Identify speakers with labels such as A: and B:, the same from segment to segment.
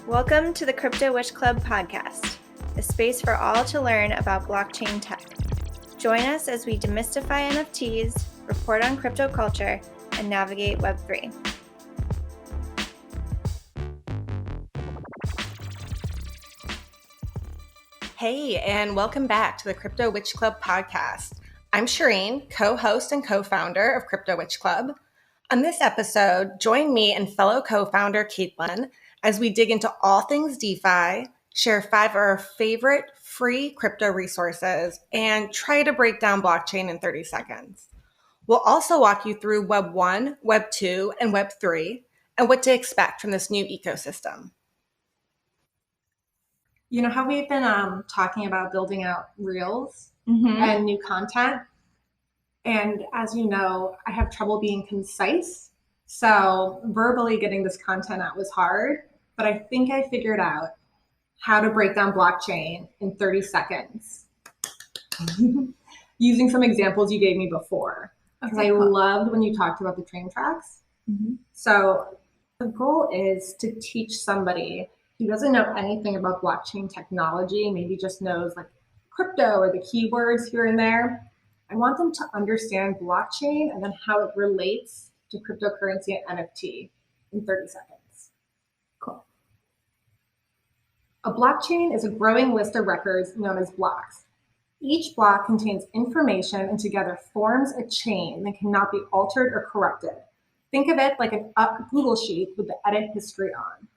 A: Welcome to the Crypto Witch Club podcast, a space for all to learn about blockchain tech. Join us as we demystify NFTs, report on crypto culture, and navigate Web3.
B: Hey, and welcome back to the Crypto Witch Club podcast. I'm Shireen, co-host and co-founder of Crypto Witch Club. On this episode, join me and fellow co-founder Caitlin as we dig into all things DeFi, share 5 of our favorite free crypto resources, and try to break down blockchain in 30 seconds. We'll also walk you through Web 1, Web 2, and Web 3, and what to expect from this new ecosystem.
C: You know how we've been talking about building out reels and new content? And as you know, I have trouble being concise. So verbally getting this content out was hard, but I think I figured out how to break down blockchain in 30 seconds using some examples you gave me before. Because I loved when you talked about the train tracks. So the goal is to teach somebody who doesn't know anything about blockchain technology, maybe just knows like crypto or the keywords here and there. I want them to understand blockchain and then how it relates to cryptocurrency and NFT in 30 seconds. Cool. A blockchain is a growing list of records known as blocks. Each block contains information and together forms a chain that cannot be altered or corrupted. Think of it like a Google sheet with the edit history on.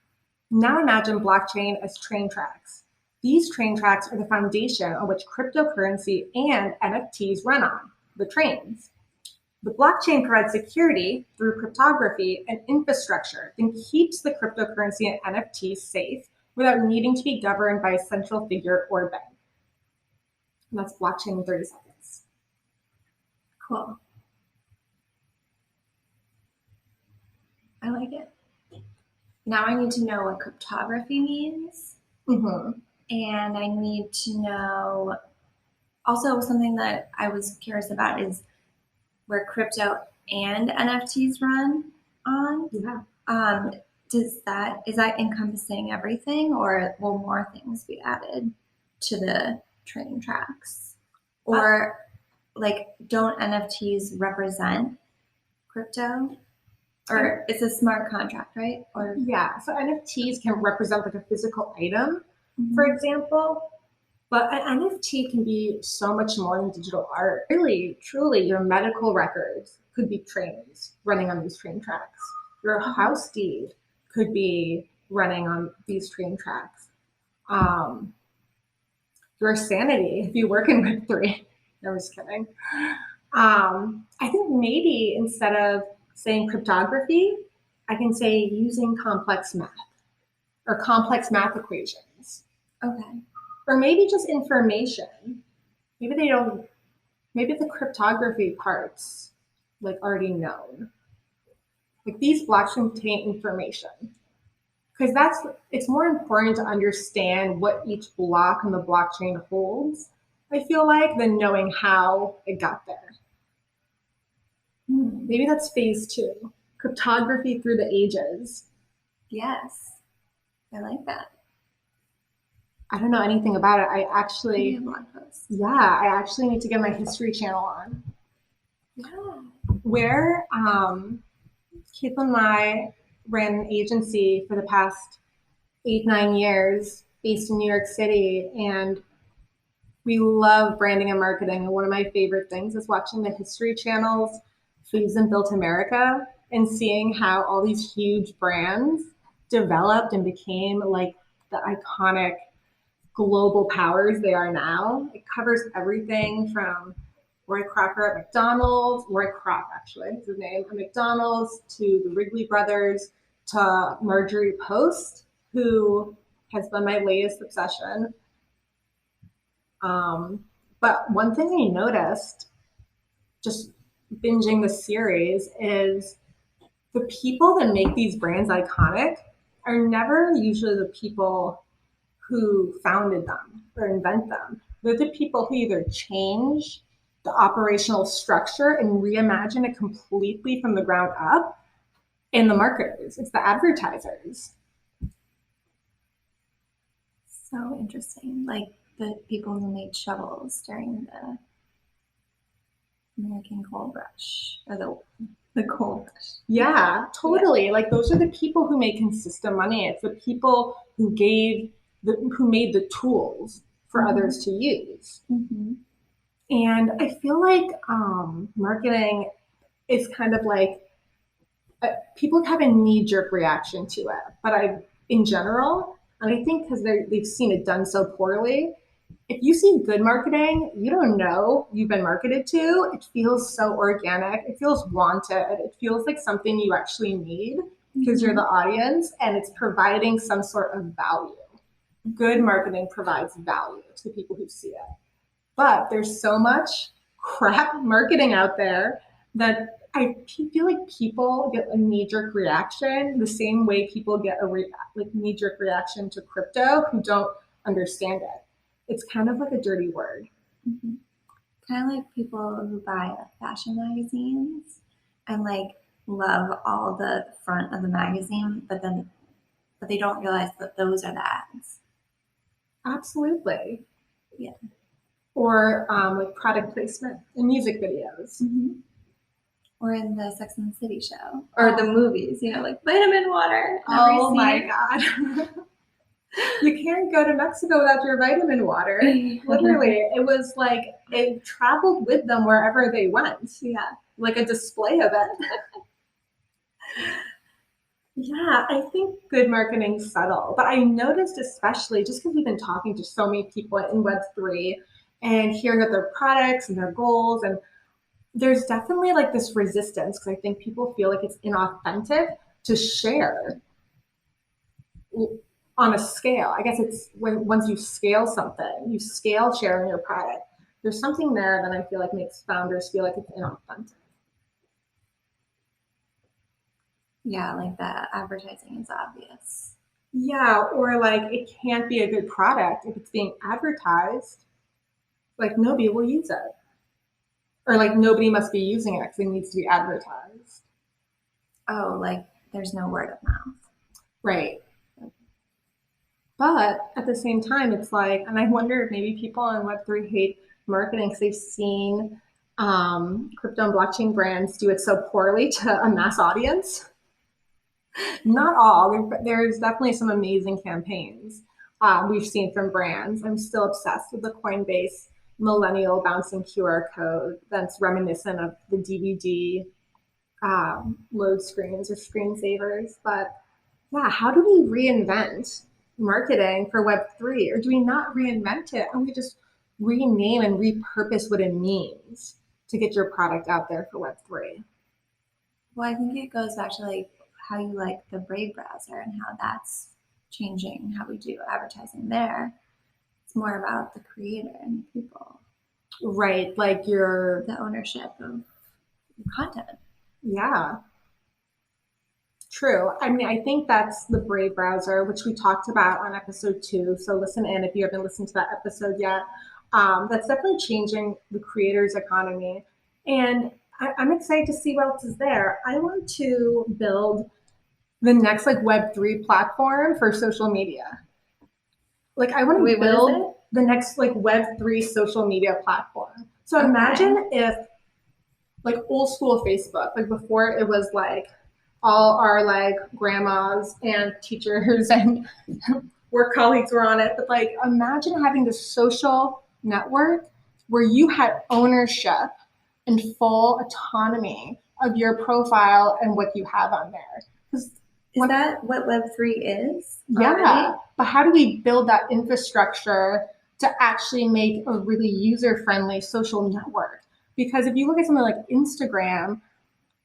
C: Now imagine blockchain as train tracks. These train tracks are the foundation on which cryptocurrency and NFTs run on, the trains. The blockchain provides security through cryptography and infrastructure and keeps the cryptocurrency and NFTs safe without needing to be governed by a central figure or bank. And that's blockchain in 30 seconds.
A: Cool. I like it. Now I need to know what cryptography means. And I need to know also something that I was curious about is where crypto and NFTs run on.
C: Yeah.
A: Is that encompassing everything, or will more things be added to the train tracks? Or don't NFTs represent crypto? Or it's a smart contract, right? Or
C: yeah, so NFTs can represent like a physical item, for example, but an NFT can be so much more than digital art. Really, truly, your medical records could be trains running on these train tracks. Your house deed could be running on these train tracks. Your sanity, if you work in Web3. I was kidding. I think maybe instead of saying cryptography, I can say using complex math or complex math equations.
A: okay.
C: Or maybe just information. Maybe the cryptography part's like already known. Like these blocks contain information. Because it's more important to understand what each block on the blockchain holds, I feel like, than knowing how it got there. Maybe that's phase 2, cryptography through the ages.
A: Yes, I like that.
C: I don't know anything about it. I actually need to get my history channel on.
A: Yeah.
C: Where Caitlin and I ran an agency for the past 8-9 years based in New York City, and we love branding and marketing. And one of my favorite things is watching the history channels, Foods and Built America, and seeing how all these huge brands developed and became like the iconic global powers they are now. It covers everything from Roy Kroc at McDonald's, is his name, at McDonald's, to the Wrigley brothers, to Marjorie Post, who has been my latest obsession. But one thing I noticed just binging the series is the people that make these brands iconic are never usually the people who founded them or invent them. They're the people who either change the operational structure and reimagine it completely from the ground up, and the marketers. It's the advertisers.
A: So interesting. Like the people who made shovels during the American Gold Rush or the gold rush.
C: Yeah, totally. Like those are the people who make consistent money. It's the people who who made the tools for others to use. And I feel like marketing is kind of like people have a knee-jerk reaction to it. But in general, and I think because they've seen it done so poorly, if you see good marketing, you don't know you've been marketed to. It feels so organic. It feels wanted. It feels like something you actually need because you're the audience and it's providing some sort of value. Good marketing provides value to the people who see it. But there's so much crap marketing out there that I feel like people get a knee-jerk reaction the same way people get a knee-jerk reaction to crypto who don't understand it. It's kind of like a dirty word.
A: Kind of like people who buy fashion magazines and like love all the front of the magazine, but they don't realize that those are the ads.
C: Absolutely.
A: Yeah.
C: Or like product placement in music videos.
A: Or in the Sex and the City show. Or the movies, like vitamin water.
C: Oh my God. You can't go to Mexico without your vitamin water. Literally, it was like it traveled with them wherever they went.
A: Yeah.
C: Like a display of it. Yeah, I think good marketing is subtle. But I noticed especially just because we've been talking to so many people in Web3 and hearing about their products and their goals, and there's definitely like this resistance because I think people feel like it's inauthentic to share on a scale. I guess it's once you scale something, you scale sharing your product. There's something there that I feel like makes founders feel like it's inauthentic.
A: Yeah, like that advertising is obvious.
C: Yeah, or like it can't be a good product if it's being advertised. Like nobody will use it. Or like nobody must be using it because it needs to be advertised.
A: Oh, like there's no word of mouth.
C: Right. But at the same time, it's like, and I wonder if maybe people on Web3 hate marketing because they've seen crypto and blockchain brands do it so poorly to a mass audience. Not all. There's definitely some amazing campaigns we've seen from brands. I'm still obsessed with the Coinbase millennial bouncing QR code that's reminiscent of the DVD load screens or screensavers. But yeah, how do we reinvent marketing for Web3? Or do we not reinvent it and we just rename and repurpose what it means to get your product out there for Web3?
A: Well, I think it goes back to like how you like the Brave browser and how that's changing how we do advertising there. It's more about the creator and the people.
C: Right, like
A: the ownership of content.
C: Yeah. True. I mean, I think that's the Brave browser, which we talked about on episode 2. So listen in if you haven't listened to that episode yet. That's definitely changing the creator's economy. And I'm excited to see what else is there. I want to build the next like Web3 platform for social media. Like I want to build the next like Web3 social media platform. So imagine if like old school Facebook, like before it was like all our like grandmas and teachers and work colleagues were on it. But like imagine having this social network where you had ownership and full autonomy of your profile and what you have on there.
A: Is that what Web3 is?
C: Yeah,
A: already?
C: But how do we build that infrastructure to actually make a really user-friendly social network? Because if you look at something like Instagram,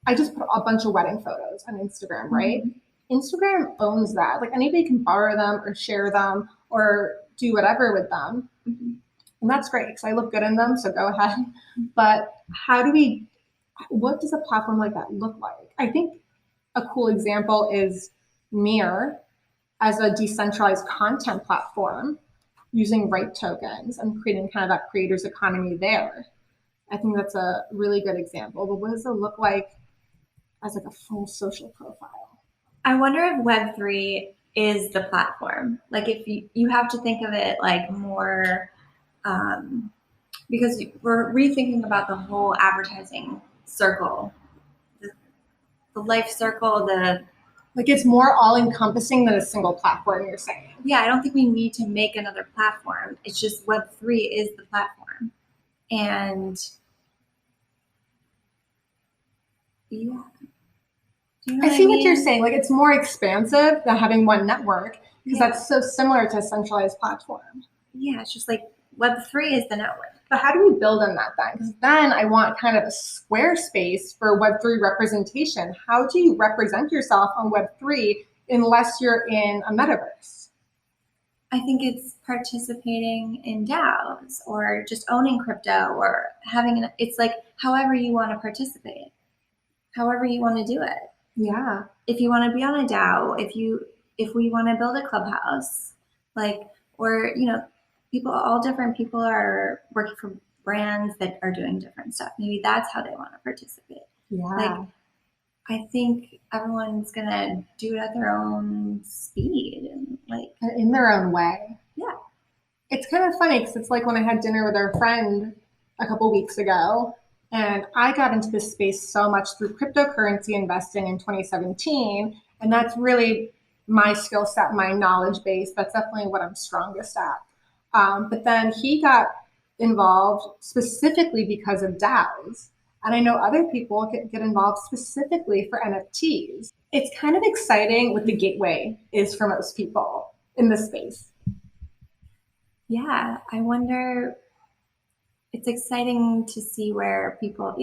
C: I just put a bunch of wedding photos on Instagram, right? Instagram owns that. Like anybody can borrow them or share them or do whatever with them. And that's great because I look good in them, so go ahead. But what does a platform like that look like? I think a cool example is Mirror as a decentralized content platform using right tokens and creating kind of that creator's economy there. I think that's a really good example. But what does it look like as like a full social profile?
A: I wonder if Web3 is the platform. Like if you have to think of it like more, because we're rethinking about the whole advertising circle, the life circle,
C: like it's more all-encompassing than a single platform, you're saying.
A: Yeah, I don't think we need to make another platform. It's just Web3 is the platform. And yeah.
C: I see what you're saying. Like it's more expansive than having one network because that's so similar to a centralized platform.
A: Yeah, it's just like Web3 is the network.
C: But how do we build on that then? Because then I want kind of a square space for Web3 representation. How do you represent yourself on Web3 unless you're in a metaverse?
A: I think it's participating in DAOs or just owning crypto or it's like however you want to participate, however you want to do it.
C: Yeah.
A: If you want to be on a DAO, if we want to build a Clubhouse, or all different people are working for brands that are doing different stuff. Maybe that's how they want to participate.
C: Yeah.
A: I think everyone's gonna do it at their own speed and
C: in their own way.
A: Yeah.
C: It's kind of funny because it's like when I had dinner with our friend a couple weeks ago, and I got into this space so much through cryptocurrency investing in 2017, and that's really my skill set, my knowledge base. That's definitely what I'm strongest at. But then he got involved specifically because of DAOs. And I know other people get involved specifically for NFTs. It's kind of exciting what the gateway is for most people in this space.
A: Yeah, I wonder, it's exciting to see where people,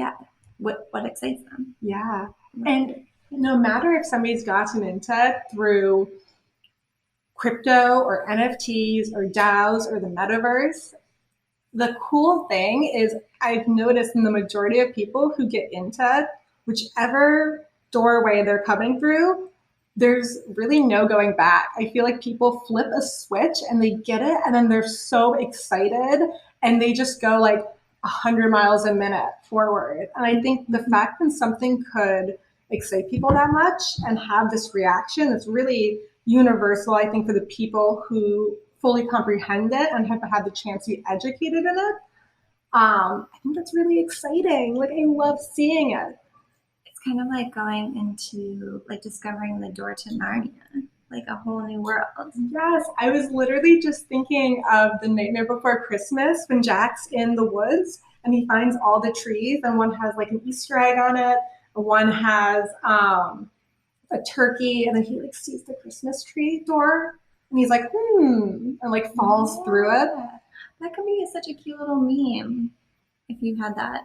A: what excites them.
C: Yeah. And no matter if somebody's gotten into it through crypto or NFTs or DAOs or the metaverse, the cool thing is I've noticed in the majority of people who get into whichever doorway they're coming through, there's really no going back. I feel like people flip a switch and they get it and then they're so excited and they just go like 100 miles a minute forward. And I think the fact that something could excite people that much and have this reaction is really universal, I think, for the people who fully comprehend it and have had the chance to be educated in it. I think that's really exciting. Like I love seeing it.
A: It's kind of like going into discovering the door to Narnia, like a whole new world.
C: Yes, I was literally just thinking of The Nightmare Before Christmas when Jack's in the woods and he finds all the trees and one has like an Easter egg on it, one has a turkey, and then he sees the Christmas tree door and he's like, and falls through it.
A: That could be such a cute little meme if you had that.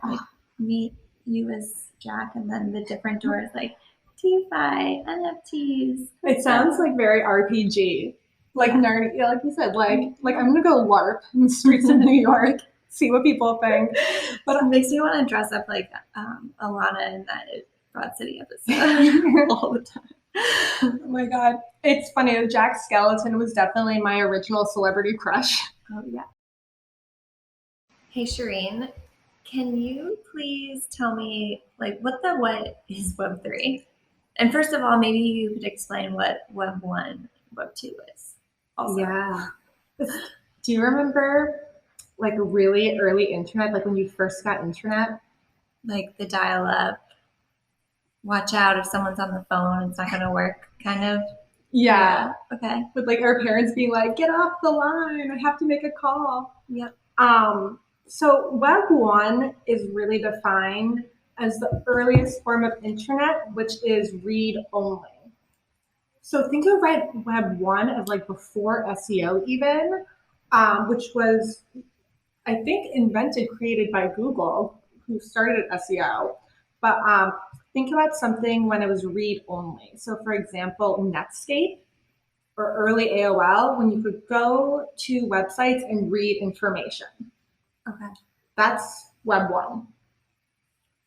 A: Meet you as Jack and then the different doors DeFi, NFTs.
C: It sounds like very RPG. Nerdy, like you said, like I'm gonna go LARP in the streets of New York, see what people think.
A: But it makes me want to dress up like Alana in that Broad City episode all the time.
C: Oh my god. It's funny, Jack Skeleton was definitely my original celebrity crush.
A: Oh yeah. Hey Shireen, can you please tell me what is Web3? And first of all, maybe you could explain what Web 1, Web 2 is. Also.
C: Yeah. Do you remember really early internet, when you first got internet?
A: Like the dial-up, watch out if someone's on the phone, it's not going to work kind of?
C: Yeah.
A: Okay.
C: With our parents being like, get off the line, I have to make a call.
A: Yep.
C: So Web 1 is really defined as the earliest form of internet, which is read only. So think of Web 1 as before SEO even, which was, I think, created by Google, who started SEO. But think about something when it was read only. So for example, Netscape or early AOL, when you could go to websites and read information.
A: Okay.
C: That's Web 1.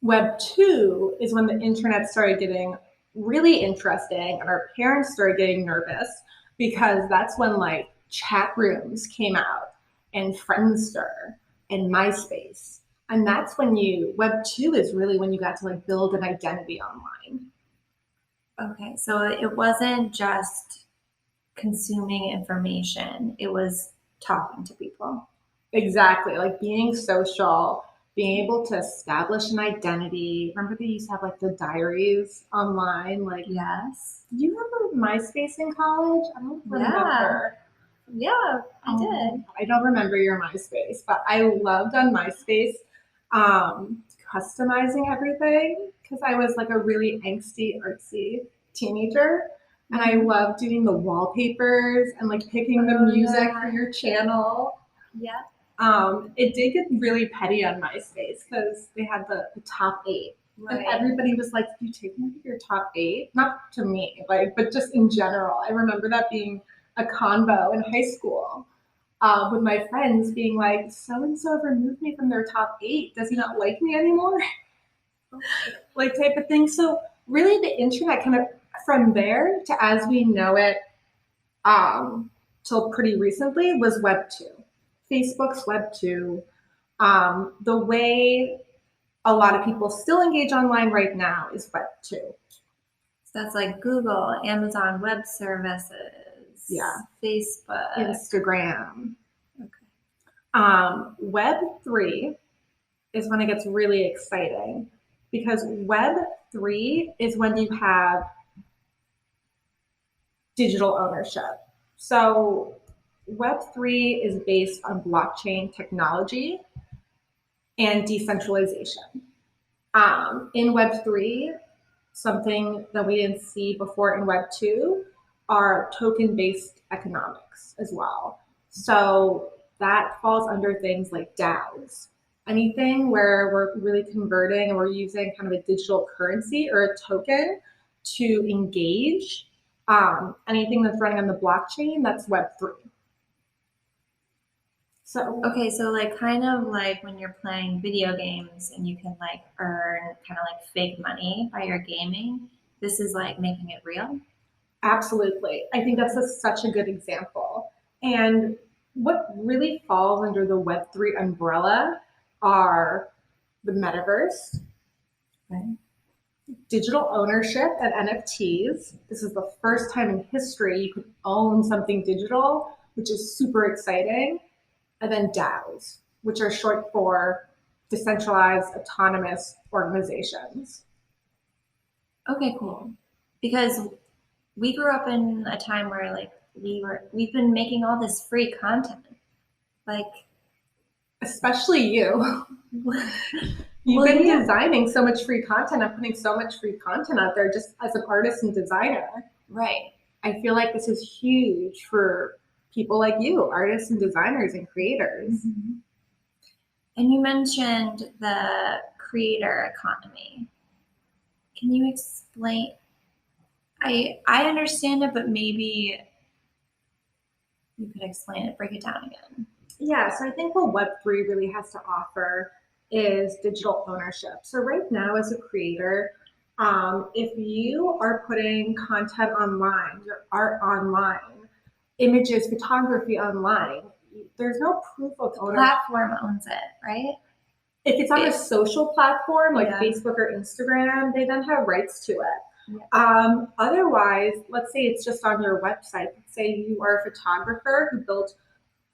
C: Web 2 is when the internet started getting really interesting and our parents started getting nervous because that's when chat rooms came out and Friendster and MySpace. And that's when Web 2 is really when you got to build an identity online.
A: Okay, so it wasn't just consuming information. It was talking to people.
C: Exactly. Like being social, being able to establish an identity. Remember they used to have like the diaries online? Like,
A: Yes.
C: do you remember MySpace in college? I don't remember.
A: Yeah, I did.
C: I don't remember your MySpace, but I loved on MySpace customizing everything because I was like a really angsty, artsy teenager. And I loved doing the wallpapers and like picking the music for your channel.
A: Yeah.
C: It did get really petty on MySpace because they had the top 8.
A: Right.
C: And everybody was like, "You take me to your top 8?" Not to me, like, but just in general. I remember that being a convo in high school with my friends, being like, "So and so removed me from their top 8. Does he not like me anymore?" Like type of thing. So really, the internet kind of from there to as we know it, till pretty recently was Web 2. Facebook's Web 2. The way a lot of people still engage online right now is Web 2.
A: So that's like Google, Amazon Web Services, Facebook,
C: Instagram.
A: Okay.
C: Web 3 is when it gets really exciting because Web 3 is when you have digital ownership. So Web 3 is based on blockchain technology and decentralization. In Web 3, something that we didn't see before in Web 2 are token-based economics as well. So that falls under things like DAOs. Anything where we're really converting and we're using kind of a digital currency or a token to engage. Anything that's running on the blockchain, that's Web 3. So
A: okay, so like kind of like when you're playing video games and you can like earn kind of like fake money by your gaming, this is like making it real.
C: absolutely. I think that's such a good example. And what really falls under the Web3 umbrella are the Metaverse,
A: Right.
C: digital ownership and NFTs. This is the first time in history you could own something digital, which is super exciting. And then DAOs, which are short for decentralized autonomous organizations.
A: Okay, cool. Because we grew up in a time where like we've been making all this free content. Like
C: Especially you. You've been designing so much free content and putting so much free content out there just as an artist and designer.
A: Right.
C: I feel like this is huge for people like you, artists and designers and creators.
A: Mm-hmm. And you mentioned the creator economy. Can you explain? I understand it, but maybe you could explain it, break it down again.
C: Yeah, so I think what Web3 really has to offer is digital ownership. So right now as a creator, if you are putting content online, your art online, images, photography online, there's no proof of ownership.
A: The platform owns it, right?
C: If it's on a social platform like
A: Yeah.
C: Facebook or Instagram, they then have rights to it. Yeah. Otherwise, let's say it's just on your website. Let's say you are a photographer who built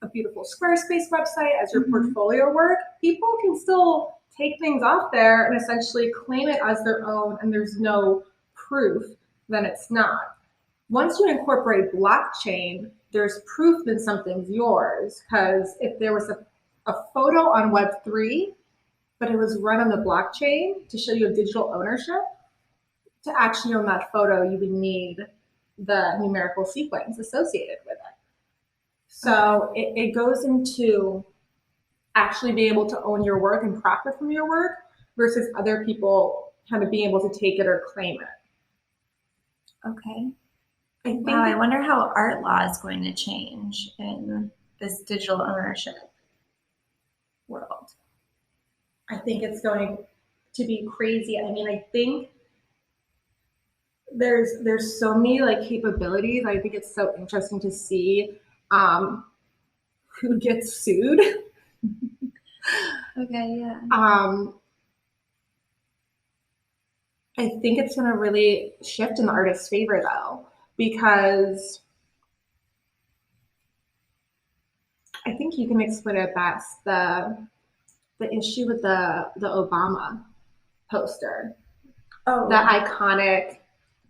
C: a beautiful Squarespace website as your portfolio work. People can still take things off there and essentially claim it as their own, and there's no proof, then it's not. Once you incorporate blockchain, there's proof that something's yours, because if there was a photo on Web3, but it was run on the blockchain to show you a digital ownership, to actually own that photo, you would need the numerical sequence associated with it. So it goes into actually being able to own your work and profit from your work versus other people kind of being able to take it or claim it.
A: Okay. Wow, I wonder how art law is going to change in this digital ownership world.
C: I think it's going to be crazy. I mean, I think there's so many like capabilities. I think it's so interesting to see who gets sued.
A: Okay, yeah.
C: I think it's going to really shift in the artist's favor though, because I think you can explain it best. The issue with the Obama poster,
A: Oh,
C: the iconic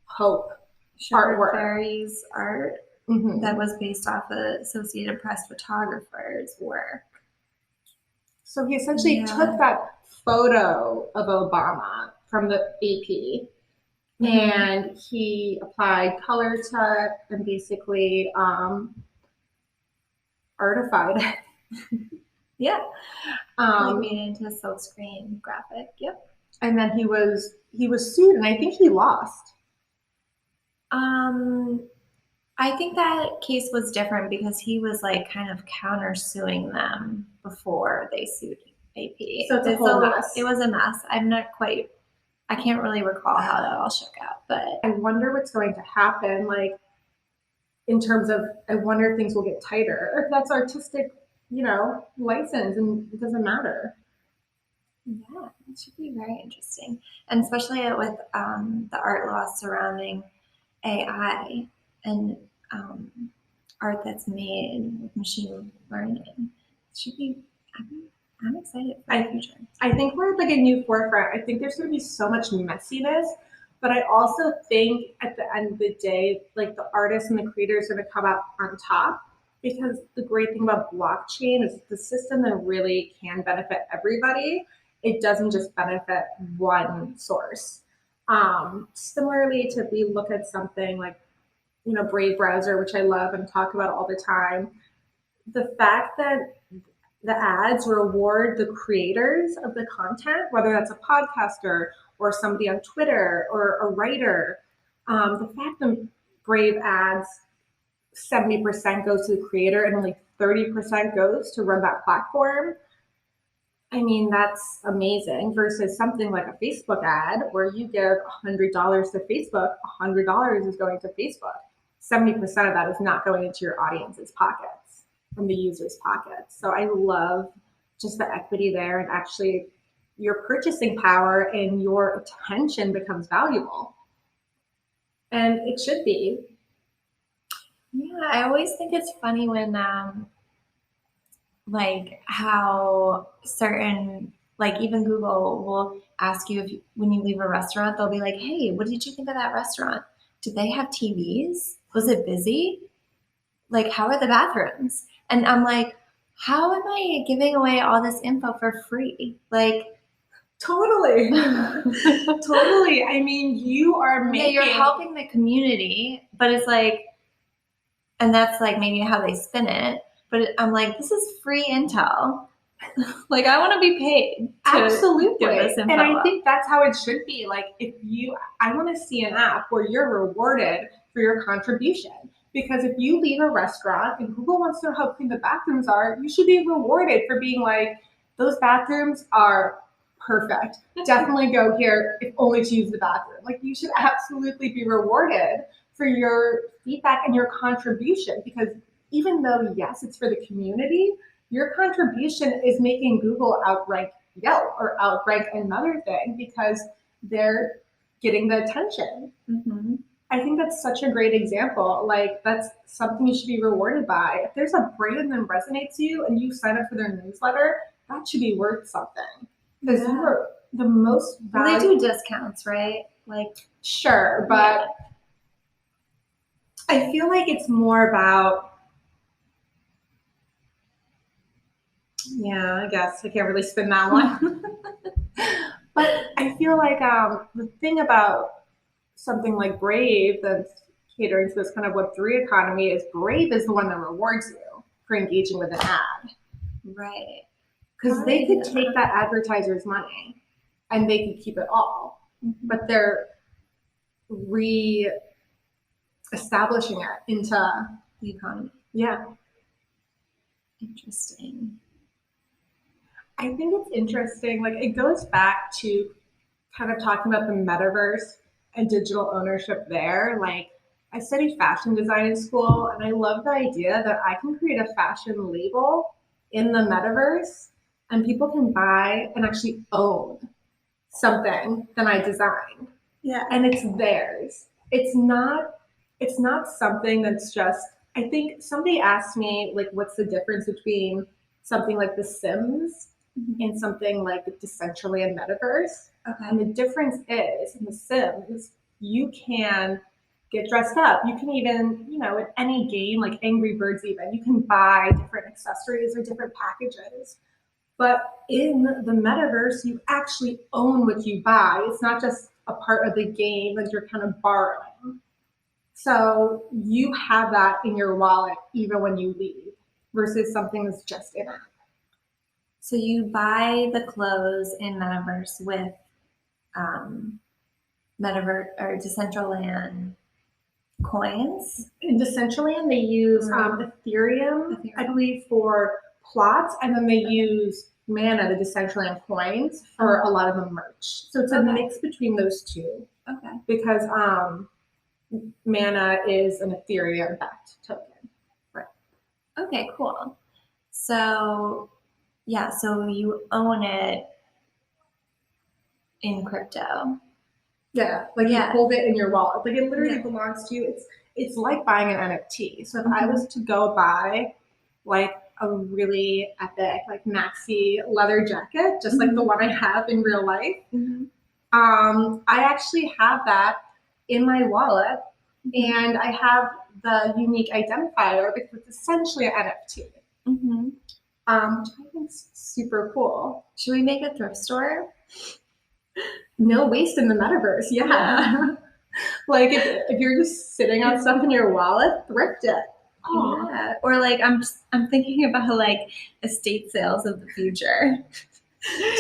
C: Hope
A: Sugar
C: artwork.
A: Fairies art that was based off the Associated Press photographer's work.
C: So he essentially took that photo of Obama from the AP and he applied color to it and basically artified it.
A: Yeah.
C: Like
A: made it into a silkscreen graphic. Yep.
C: And then he was sued, and I think he lost.
A: I think that case was different because he was like kind of countersuing them before they sued AP.
C: So it's a whole mess.
A: It was a mess. I can't really recall how that all shook out, but
C: I wonder what's going to happen, like in terms of, I wonder if things will get tighter. If that's artistic, license, and it doesn't matter.
A: Yeah, it should be very interesting, and especially with the art laws surrounding AI and art that's made with machine learning. It should be. I'm excited for the future.
C: I think we're at like a new forefront. I think there's going to be so much messiness, but I also think at the end of the day, like the artists and the creators are going to come out on top, because the great thing about blockchain is the system that really can benefit everybody. It doesn't just benefit one source. Similarly to, if we look at something like, Brave browser, which I love and talk about all the time, the fact that the ads reward the creators of the content, whether that's a podcaster or somebody on Twitter or a writer, the fact that Brave ads 70% goes to the creator and only 30% goes to run that platform. I mean, that's amazing versus something like a Facebook ad where you give $100 to Facebook, $100 is going to Facebook. 70% of that is not going into your audience's pockets and the user's pockets. So I love just the equity there, and actually your purchasing power and your attention becomes valuable. And it should be.
A: Yeah, I always think it's funny when like how certain, like even Google will ask you when you leave a restaurant, they'll be like, hey, what did you think of that restaurant? Did they have TVs? Was it busy? Like, how are the bathrooms? And I'm like, how am I giving away all this info for free? Like,
C: totally. Totally. I mean, you are making...
A: Yeah, you're helping the community, but it's like, and that's like maybe how they spin it. But I'm like, this is free intel. Like, I want to be paid to
C: Absolutely.
A: give this info
C: and I
A: up.
C: think that's how it should be. Like, I want to see an app where you're rewarded for your contribution. Because if you leave a restaurant and Google wants to know how clean the bathrooms are, you should be rewarded for being like, those bathrooms are perfect. Definitely go here if only to use the bathroom. Like, you should absolutely be rewarded for your feedback and your contribution, because even though, yes, it's for the community, your contribution is making Google outrank Yelp or outrank another thing because they're getting the attention.
A: Mm-hmm.
C: I think that's such a great example. Like, that's something you should be rewarded by. If there's a brand that resonates you and you sign up for their newsletter, that should be worth something. Because you are the most valuable.
A: Well, they do discounts, right? Like,
C: sure, but I feel like it's more about, I guess I can't really spin that one. But I feel like the thing about something like Brave that's catering to this kind of Web3 economy is Brave is the one that rewards you for engaging with an ad.
A: Right.
C: Because they could take that advertiser's money and they could keep it all. Mm-hmm. But they're re-establishing it into
A: the economy.
C: Yeah.
A: Interesting.
C: I think it's interesting. Like, it goes back to kind of talking about the metaverse and digital ownership there. Like, I studied fashion design in school, and I love the idea that I can create a fashion label in the metaverse and people can buy and actually own something that I designed.
A: Yeah.
C: And it's theirs. It's not something that's just, I think somebody asked me, like, what's the difference between something like The Sims and something like the Decentraland Metaverse?
A: Okay.
C: And the difference is, in The Sims, you can get dressed up. You can even, in any game, like Angry Birds even, you can buy different accessories or different packages. But in the Metaverse, you actually own what you buy. It's not just a part of the game that you're kind of borrowing. So you have that in your wallet even when you leave versus something that's just in it.
A: So you buy the clothes in Metaverse with Metaverse or Decentraland coins.
C: In Decentraland, they use Ethereum, I believe, for plots, and then they use Mana, the Decentraland coins, for a lot of the merch. So it's a mix between those two.
A: Okay.
C: Because Mana is an Ethereum-backed token.
A: Right. Okay, cool. So, yeah, so you own it in crypto.
C: Yeah, like you hold it in your wallet. Like it literally belongs to you. It's like buying an NFT. So if I was to go buy like a really epic, like maxi leather jacket, just like the one I have in real life, I actually have that in my wallet, and I have the unique identifier because it's essentially an NFT. Which I think is super cool.
A: Should we make a thrift store?
C: No waste in the Metaverse. Yeah. Like if you're just sitting on stuff in your wallet, thrift it.
A: Oh. Yeah. Or like I'm thinking about like estate sales of the future.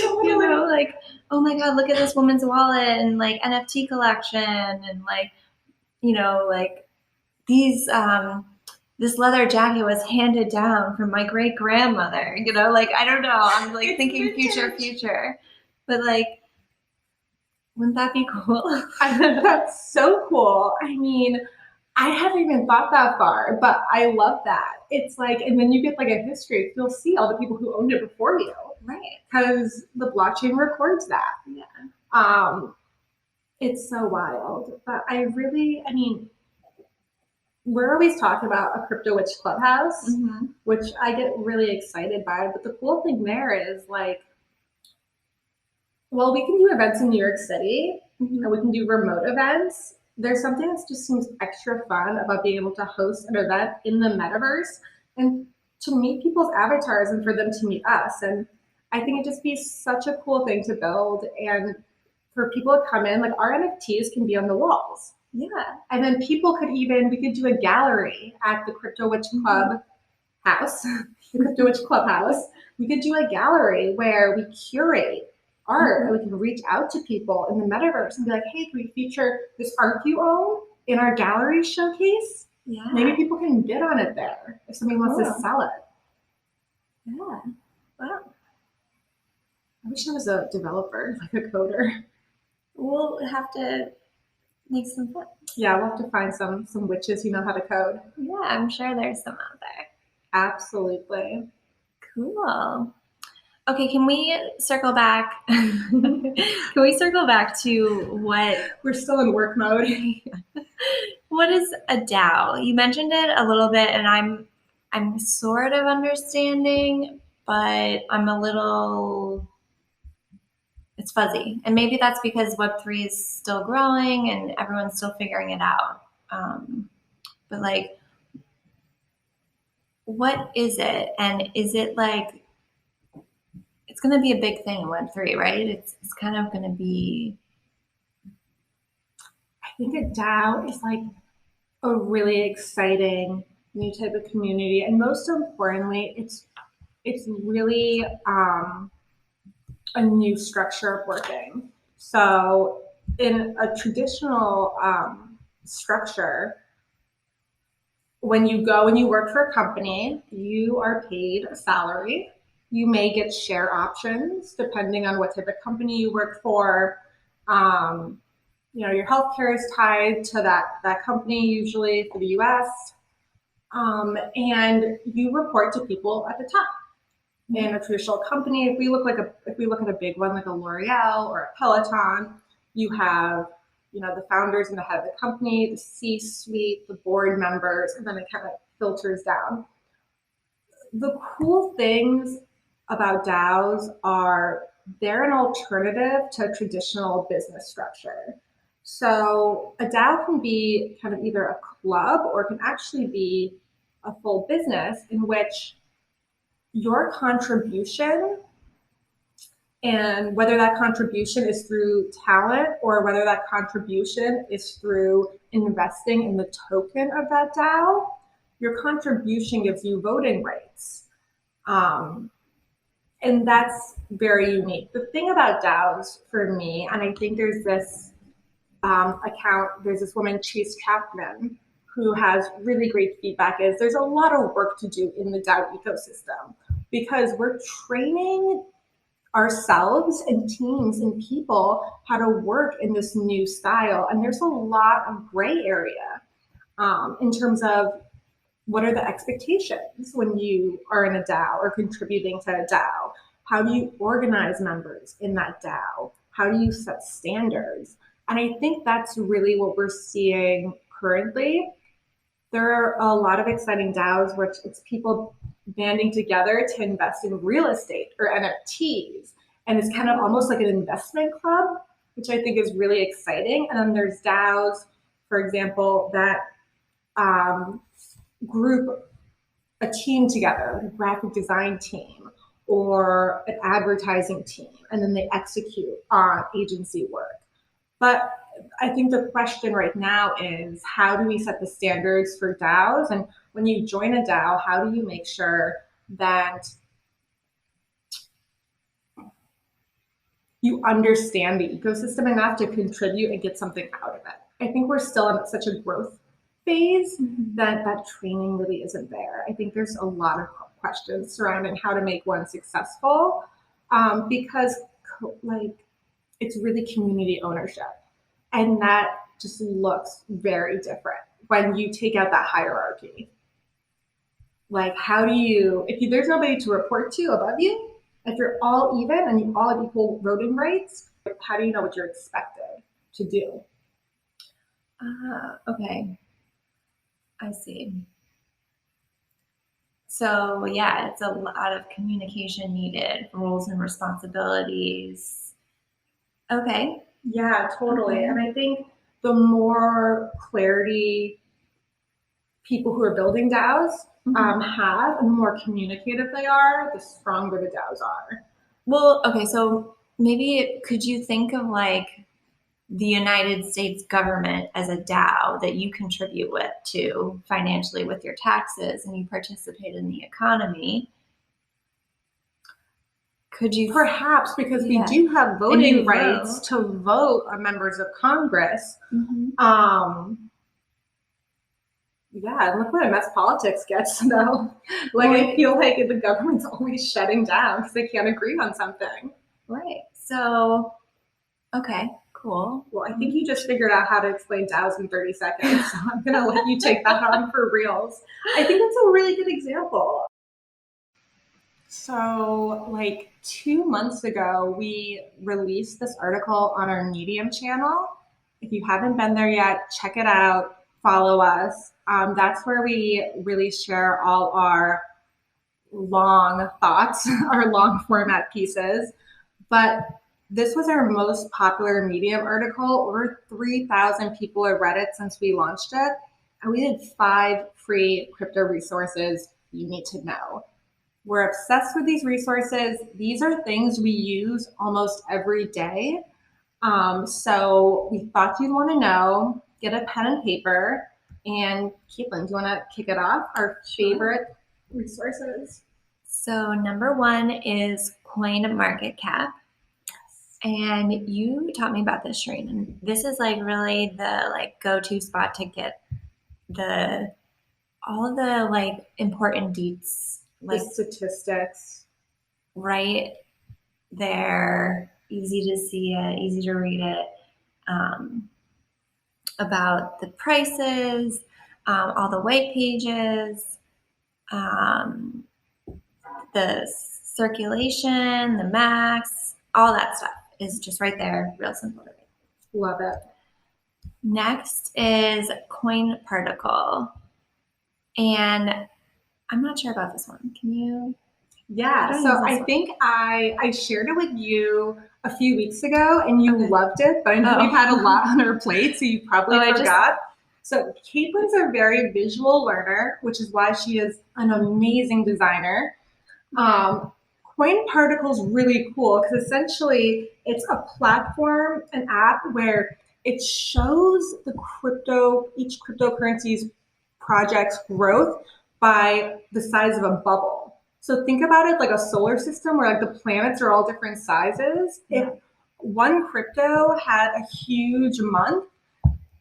C: Totally.
A: Like, oh my God, look at this woman's wallet and like NFT collection and like, like these this leather jacket was handed down from my great grandmother. Like I don't know. I'm like thinking future. But like, wouldn't that be cool?
C: That's so cool. I mean, I haven't even thought that far, but I love that. It's like, and then you get like a history. You'll see all the people who owned it before you.
A: Right.
C: Because the blockchain records that.
A: Yeah.
C: It's so wild. But we're always talking about a Crypto Witch Clubhouse, which I get really excited by. But the cool thing there is like, well, we can do events in New York City and we can do remote events. There's something that just seems extra fun about being able to host an event in the Metaverse and to meet people's avatars and for them to meet us. And I think it'd just be such a cool thing to build. And for people to come in, like our NFTs can be on the walls.
A: Yeah.
C: And then we could do a gallery at the Crypto Witch Club house, the Crypto Witch Clubhouse. We could do a gallery where we curate art and we can reach out to people in the Metaverse and be like, hey, can we feature this art you own in our gallery showcase?
A: Yeah.
C: Maybe people can bid on it there if somebody wants to sell it.
A: Yeah. Wow.
C: I wish I was a developer, like a coder.
A: We'll have to make some fun.
C: Yeah, we'll have to find some witches who know how to code.
A: Yeah, I'm sure there's some out there.
C: Absolutely.
A: Cool. Okay, can we circle back? Can we circle back to what
C: we're still in work mode?
A: What is a DAO? You mentioned it a little bit, and I'm sort of understanding, but I'm a little. It's fuzzy, and maybe that's because Web3 is still growing and everyone's still figuring it out. But like, what is it, and is it like? It's going to be a big thing in Web3, right? It's kind of going to be.
C: I think a DAO is like a really exciting new type of community, and most importantly, it's really a new structure of working. So in a traditional structure, when you work for a company, you are paid a salary. You may get share options depending on what type of company you work for. Your healthcare is tied to that company usually for the US. And you report to people at the top. In a traditional company, if we look at a big one like a L'Oreal or a Peloton, you have the founders and the head of the company, the C-suite, the board members, and then it kind of filters down. The cool things about DAOs are they're an alternative to traditional business structure. So a DAO can be kind of either a club or it can actually be a full business in which your contribution, and whether that contribution is through talent or whether that contribution is through investing in the token of that DAO, your contribution gives you voting rights. And that's very unique. The thing about DAOs for me, and I think there's this there's this woman, Chase Chapman, who has really great feedback, is there's a lot of work to do in the DAO ecosystem because we're training ourselves and teams and people how to work in this new style. And there's a lot of gray area in terms of what are the expectations when you are in a DAO or contributing to a DAO? How do you organize members in that DAO? How do you set standards? And I think that's really what we're seeing currently. There are a lot of exciting DAOs, which it's people banding together to invest in real estate or NFTs. And it's kind of almost like an investment club, which I think is really exciting. And then there's DAOs, for example, that group a team together, like a graphic design team or an advertising team, and then they execute on agency work. But I think the question right now is, how do we set the standards for DAOs? And when you join a DAO, how do you make sure that you understand the ecosystem enough to contribute and get something out of it? I think we're still in such a growth phase that training really isn't there. I think there's a lot of questions surrounding how to make one successful because it's really community ownership. And that just looks very different when you take out that hierarchy. Like, how do you, if there's nobody to report to above you, if you're all even and you all have equal voting rights, how do you know what you're expected to do?
A: Okay. I see. So yeah, it's a lot of communication needed, roles and responsibilities. Okay.
C: Yeah, totally. And I think the more clarity people who are building DAOs have, and the more communicative they are, the stronger the DAOs are.
A: Well, okay, so maybe could you think of like the United States government as a DAO that you contribute to financially with your taxes and you participate in the economy? Could you
C: perhaps, because we do have voting rights to vote on members of Congress. Yeah, and look what a mess politics gets, though. I feel like the government's always shutting down because they can't agree on something.
A: Right. So, okay, cool.
C: Well, I think you just figured out how to explain DAOs in 30 seconds, so I'm going to let you take that on for reals. I think that's a really good example. So, 2 months ago, we released this article on our Medium channel. If you haven't been there yet, check it out. Follow us. That's where we really share all our long thoughts, our long format pieces. But this was our most popular Medium article. Over 3,000 people have read it since we launched it. And we did 5 free crypto resources you need to know. We're obsessed with these resources. These are things we use almost every day. So we thought you'd want to know, get a pen and paper. And Caitlin, do you want to kick it off? Our favorite resources?
A: So number 1 is CoinMarketCap. And you taught me about this, Shireen. And this is really the go-to spot to get all the important deets.
C: The statistics.
A: Right there. Easy to see it, easy to read it. About the prices, all the white pages, the circulation, the max, all that stuff is just right there, real simple to read.
C: Love it.
A: Next is Coin Particle. And I'm not sure about this one. Can you?
C: Yeah, so I think I shared it with you a few weeks ago and you loved it, but I know we've had a lot on our plate, so you probably forgot. So Caitlin's a very visual learner, which is why she is an amazing designer. Coin Particle's really cool because essentially it's a platform, an app where it shows each cryptocurrency's project's growth by the size of a bubble. So think about it like a solar system where like the planets are all different sizes. If one crypto had a huge month,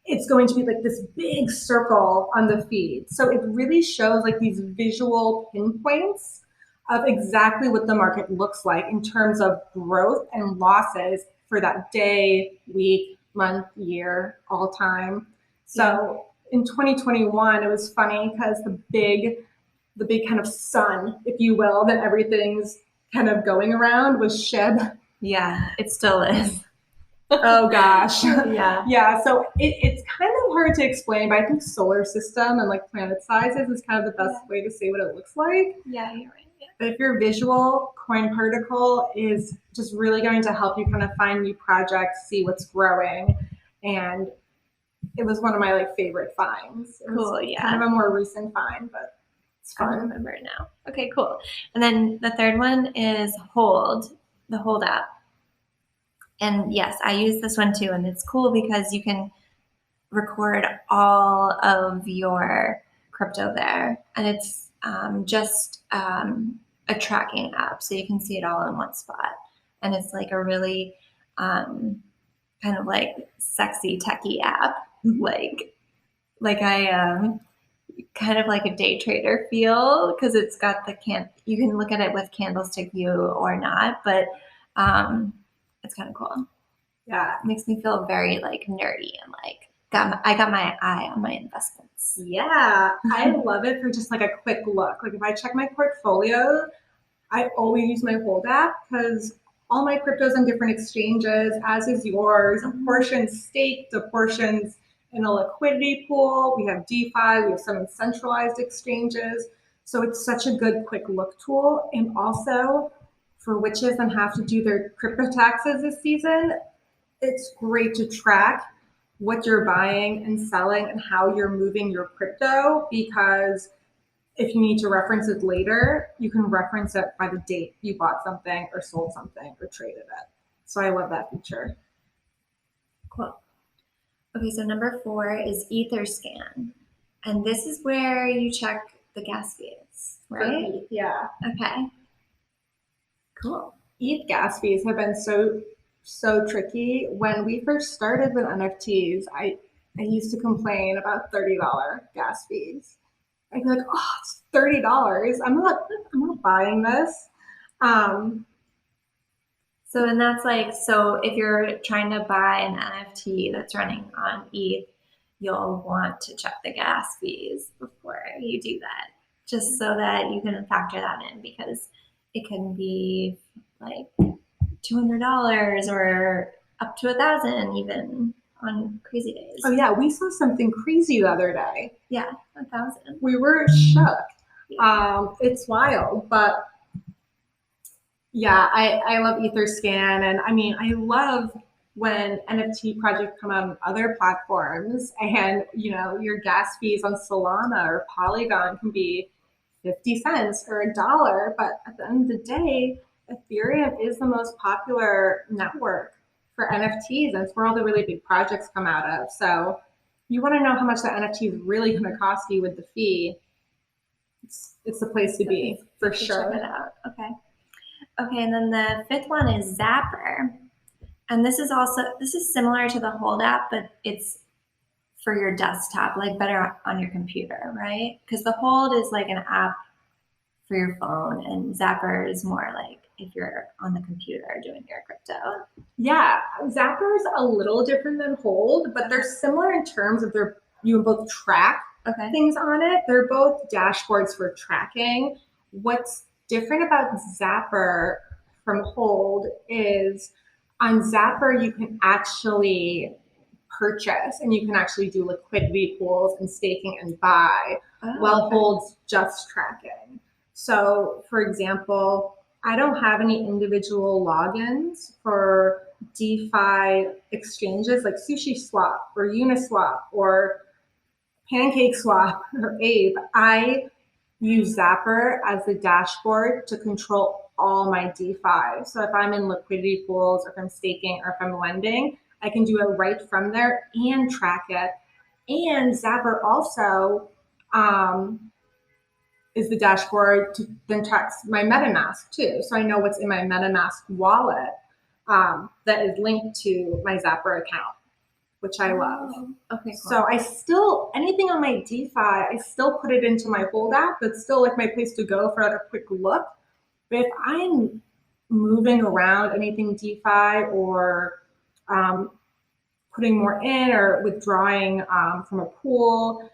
C: it's going to be like this big circle on the feed. So it really shows like these visual pinpoints of exactly what the market looks like in terms of growth and losses for that day, week, month, year, all time. So in 2021, it was funny because the big kind of sun, if you will, that everything's kind of going around was SHIB.
A: Yeah, it still is.
C: Oh gosh.
A: Yeah.
C: Yeah. So it's kind of hard to explain, but I think solar system and like planet sizes is kind of the best way to say what it looks like.
A: Yeah, you're right. Yeah.
C: But if you're visual, Coin Particle is just really going to help you kind of find new projects, see what's growing. And it was one of my like favorite finds. It was kind of a more recent find, but it's fun.
A: I remember it now. Okay, cool. And then the third one is the HoldUp. And yes, I use this one too. And it's cool because you can record all of your crypto there. And it's just a tracking app. So you can see it all in one spot. And it's like a really kind of like sexy techie app. Like I kind of like a day trader feel because it's got you can look at it with candlestick view or not, but it's kind of cool.
C: Yeah,
A: it makes me feel very like nerdy and like I got my eye on my investments.
C: Yeah, I love it for just like a quick look. Like if I check my portfolio, I always use my HoldUp because all my cryptos on different exchanges, as is yours, a portion's staked, a portion's in a liquidity pool. We have DeFi, we have some centralized exchanges. So it's such a good quick look tool. And also for witches and have to do their crypto taxes this season, it's great to track what you're buying and selling and how you're moving your crypto, because if you need to reference it later, you can reference it by the date you bought something or sold something or traded it. So I love that feature.
A: Cool. Okay, so number 4 is Etherscan. And this is where you check the gas fees, right?
C: Yeah.
A: Okay. Cool.
C: ETH gas fees have been so tricky. When we first started with NFTs, I used to complain about $30 gas fees. I'd be like, oh, it's $30. I'm not buying this.
A: So and that's like, so if you're trying to buy an NFT that's running on ETH, you'll want to check the gas fees before you do that, just so that you can factor that in, because it can be like $200 or up to $1,000 even on crazy days.
C: Oh yeah, we saw something crazy the other day.
A: Yeah, 1,000.
C: We were shook. Yeah. It's wild, but yeah, I love Etherscan, and I mean, I love when NFT projects come out on other platforms, and you know, your gas fees on Solana or Polygon can be 50 cents or $1, but at the end of the day, Ethereum is the most popular network for NFTs, and it's where all the really big projects come out of. So you want to know how much the NFT is really going to cost you with the fee. It's the place to be, for sure.
A: Check it out. Okay, and then the 5th one is Zapper. And this is similar to the HoldUp, but it's for your desktop, like better on your computer, right? Because the Hold is like an app for your phone, and Zapper is more like if you're on the computer doing your crypto.
C: Yeah, Zapper is a little different than Hold, but they're similar in terms of you can both track things on it. They're both dashboards for tracking. What's different about Zapper from Hold is on Zapper, you can actually purchase, and you can actually do liquidity pools and staking and buy while
A: okay.
C: Hold's just tracking. So, for example, I don't have any individual logins for DeFi exchanges like SushiSwap or Uniswap or PancakeSwap or Aave. I use Zapper as the dashboard to control all my DeFi. So if I'm in liquidity pools, or if I'm staking, or if I'm lending, I can do it right from there and track it. And Zapper also is the dashboard to then tracks my MetaMask too. So I know what's in my MetaMask wallet that is linked to my Zapper account, which I love.
A: Okay, cool.
C: So I still, anything on my DeFi, I still put it into my HoldUp. That's still like my place to go for like a quick look. But if I'm moving around anything DeFi or putting more in or withdrawing from a pool,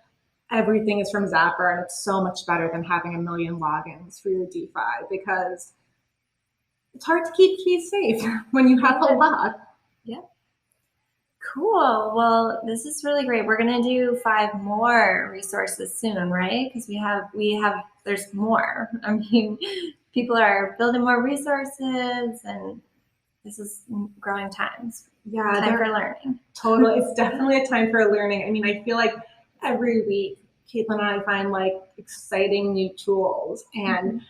C: everything is from Zapper, and it's so much better than having a million logins for your DeFi because it's hard to keep keys safe when you have a lot.
A: Yep. Cool. Well, this is really great. We're gonna do 5 more resources soon, right? Because we have. There's more. I mean, people are building more resources, and this is growing times.
C: Yeah,
A: Time for learning.
C: Totally. It's definitely a time for learning. I mean, I feel like every week, Caitlin and I find like exciting new tools. And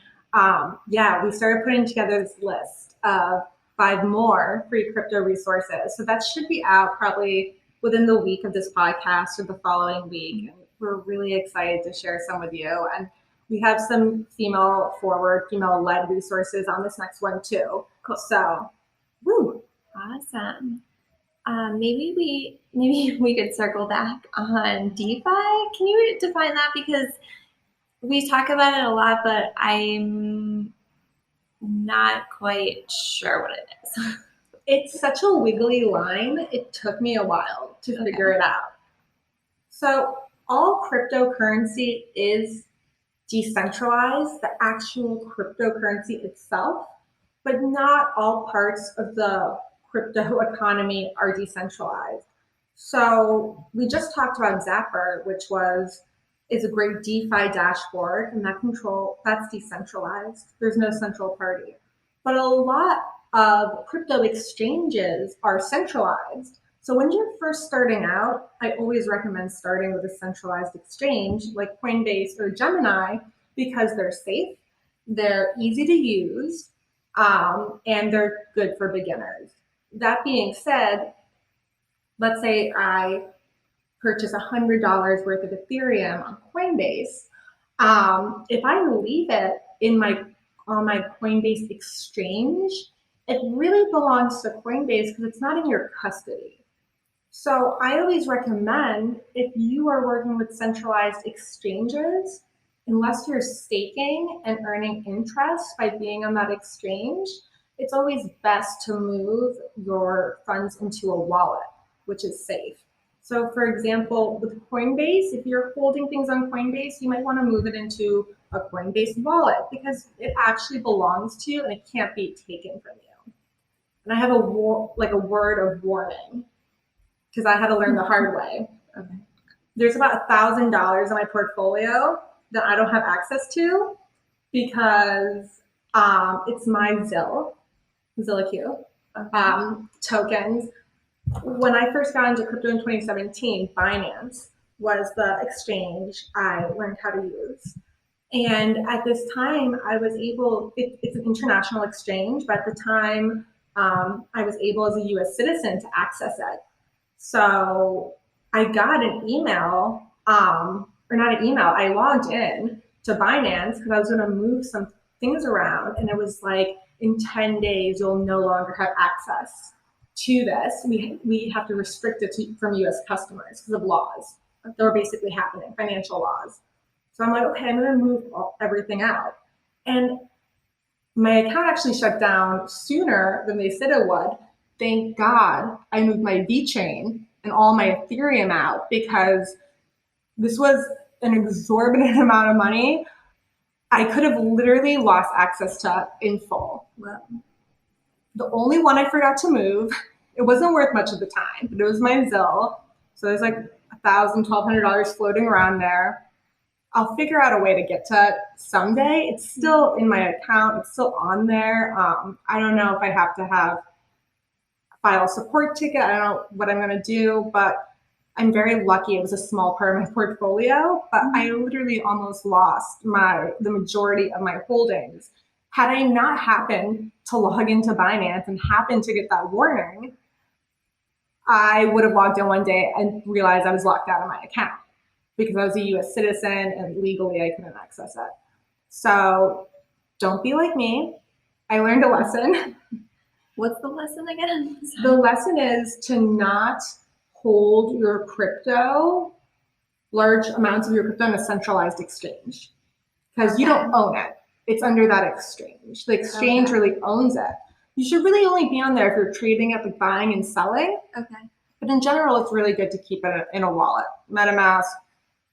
C: we started putting together this list of 5 more free crypto resources. So that should be out probably within the week of this podcast or the following week. And we're really excited to share some with you. And we have some female forward, female led resources on this next one too.
A: Cool.
C: So, woo.
A: Awesome. Maybe we could circle back on DeFi. Can you define that? Because we talk about it a lot, but I'm not quite sure what it is.
C: It's such a wiggly line. It took me a while to figure it out. So all cryptocurrency is decentralized, the actual cryptocurrency itself, but not all parts of the crypto economy are decentralized. So we just talked about Zapper, which is a great DeFi dashboard, and that's decentralized. There's no central party. But a lot of crypto exchanges are centralized. So when you're first starting out, I always recommend starting with a centralized exchange like Coinbase or Gemini because they're safe, they're easy to use, and they're good for beginners. That being said, let's say I purchase $100 worth of Ethereum on Coinbase. If I leave it on my Coinbase exchange, it really belongs to Coinbase because it's not in your custody. So I always recommend, if you are working with centralized exchanges, unless you're staking and earning interest by being on that exchange, it's always best to move your funds into a wallet, which is safe. So for example, with Coinbase, if you're holding things on Coinbase, you might want to move it into a Coinbase wallet because it actually belongs to you and it can't be taken from you. And I have a word of warning because I had to learn the hard way. Okay. There's about $1,000 in my portfolio that I don't have access to because it's my ZillaQ tokens. When I first got into crypto in 2017, Binance was the exchange I learned how to use. And at this time, it's an international exchange, but at the time, I was able as a US citizen to access it. So I got an email, or not an email, I logged in to Binance because I was going to move some things around. And it was like, in 10 days, you'll no longer have access to this. We have to restrict it from US customers because of laws that were basically happening, financial laws. So I'm like, okay, I'm going to move everything out. And my account actually shut down sooner than they said it would. Thank God I moved my VeChain and all my Ethereum out because this was an exorbitant amount of money. I could have literally lost access to in full.
A: Wow.
C: The only one I forgot to move It wasn't worth much at the time, but it was my Zelle. So there's like $1,000, $1,200 floating around there. I'll figure out a way to get to it someday. It's still in my account. It's still on there. I don't know if I have to file a support ticket. I don't know what I'm going to do, but I'm very lucky. It was a small part of my portfolio, but I literally almost lost the majority of my holdings. Had I not happened to log into Binance and happened to get that warning, I would have logged in one day and realized I was locked out of my account because I was a US citizen and legally I couldn't access it. So don't be like me. I learned a lesson.
A: What's the lesson again?
C: The lesson is to not hold your crypto, large amounts of your crypto in a centralized exchange because you don't own it. It's under that exchange. The exchange really owns it. You should really only be on there if you're trading it, like buying and selling.
A: Okay.
C: But in general, it's really good to keep it in a wallet. MetaMask,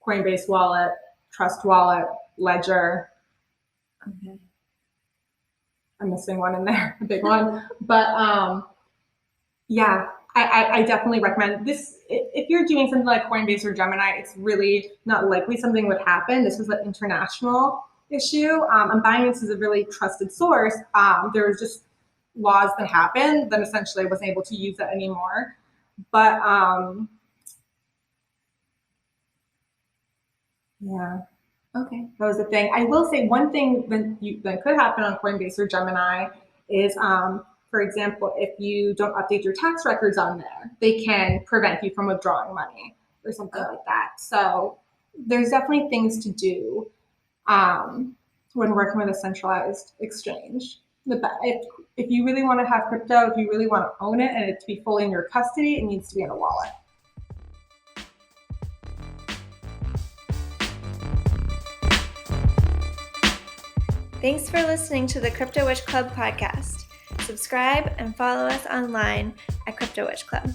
C: Coinbase wallet, Trust wallet, Ledger.
A: Okay.
C: I'm missing one in there, a big one. But yeah, I definitely recommend this. If you're doing something like Coinbase or Gemini, it's really not likely something would happen. This was an international issue. And Binance is a really trusted source. There was just laws that happened, then essentially I wasn't able to use it anymore. But yeah.
A: Okay.
C: That was the thing. I will say one thing that could happen on Coinbase or Gemini is, for example, if you don't update your tax records on there, they can prevent you from withdrawing money or something like that. So there's definitely things to do when working with a centralized exchange. If you really want to have crypto, if you really want to own it and it to be fully in your custody, it needs to be in a wallet.
A: Thanks for listening to the Crypto Witch Club podcast. Subscribe and follow us online at Crypto Witch Club.